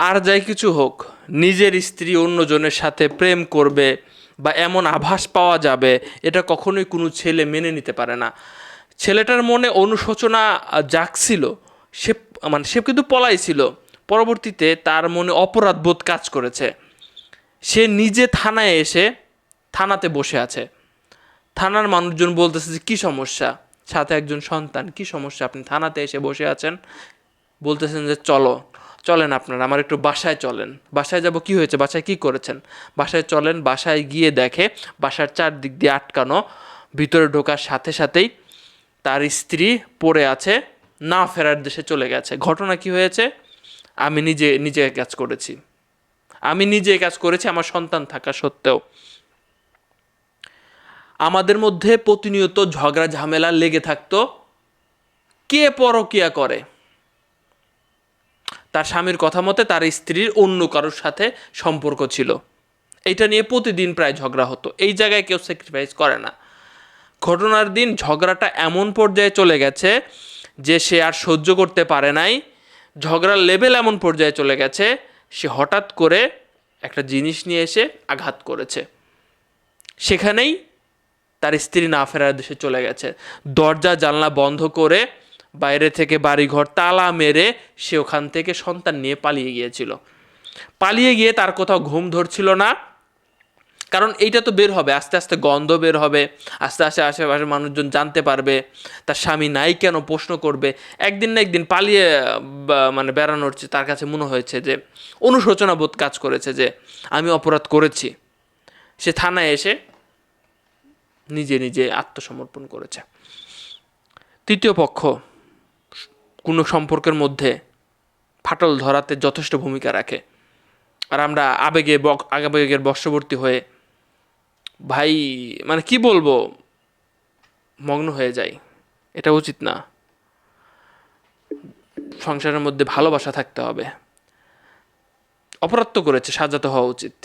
আর যাই কিছু হোক, নিজের স্ত্রী অন্যজনের সাথে প্রেম করবে বা এমন আভাস পাওয়া যাবে, এটা কখনোই কোনো ছেলে মেনে নিতে পারে না। ছেলেটার মনে অনুশোচনা জাগছিল, সে সে কিন্তু পলাইছিল। পরবর্তীতে তার মনে অপরাধবোধ কাজ করেছে। সে নিজে থানায় এসে থানাতে বসে আছে। থানার মানুষজন বলতেছে যে কী সমস্যা, সাথে একজন সন্তান, কী সমস্যা, আপনি থানাতে এসে বসে আছেন? বলতেছেন যে চলেন আপনারা, আমার একটু বাসায় চলেন। বাসায় যাব, কি হয়েছে, বাসায় কি করেছেন? বাসায় চলেন। বাসায় গিয়ে দেখে বাসার চারদিক দিয়ে আটকানো, ভিতরে ঢোকার সাথে সাথেই তার স্ত্রী পড়ে আছে, না ফেরার দেশে চলে গেছে। ঘটনা কি হয়েছে? আমি নিজে কাজ করেছি, আমার সন্তান থাকা সত্ত্বেও। আমাদের মধ্যে প্রতিনিয়ত ঝগড়া ঝামেলা লেগে থাকতো। কে পরকিয়া করে, তার স্বামীর কথা মতে তার স্ত্রীর অন্য কারোর সাথে সম্পর্ক ছিল। এটা নিয়ে প্রতিদিন প্রায় ঝগড়া হতো। এই জায়গায় কেউ স্যাক্রিফাইস করে না। ঘটনার দিন ঝগড়াটা এমন পর্যায়ে চলে গেছে যে সে আর সহ্য করতে পারে নাই। ঝগড়ার লেভেল এমন পর্যায়ে চলে গেছে, সে হঠাৎ করে একটা জিনিস নিয়ে এসে আঘাত করেছে। সেখানেই তার স্ত্রী না ফেরার দেশে চলে গেছে। দরজা জানলা বন্ধ করে বাইরে থেকে বাড়িঘর তালা মেরে সে ওখান থেকে সন্তান নিয়ে পালিয়ে গিয়েছিল। পালিয়ে গিয়ে তার কোথাও ঘুম ধরছিল না, কারণ এইটা তো বের হবে, আস্তে আস্তে গন্ধ বের হবে, আস্তে আস্তে আশেপাশের মানুষজন জানতে পারবে, তার স্বামী নাই কেন প্রশ্ন করবে। একদিন না একদিন পালিয়ে বেড়ানোর তার কাছে মনে হয়েছে যে অনুশোচনা বোধ কাজ করেছে যে আমি অপরাধ করেছি। সে থানায় এসে নিজে আত্মসমর্পণ করেছে। তৃতীয় পক্ষ কোনো সম্পর্কের মধ্যে ফাটল ধরাতে যথেষ্ট ভূমিকা রাখে, আর আমরা আবেগের বশবর্তী হয়ে ভাই কি বলবো, মগ্ন হয়ে যাই। এটা উচিত না। সংসারের মধ্যে ভালোবাসা থাকতে হবে। অপরাধ তো করেছে, সাজাতে হওয়া উচিত।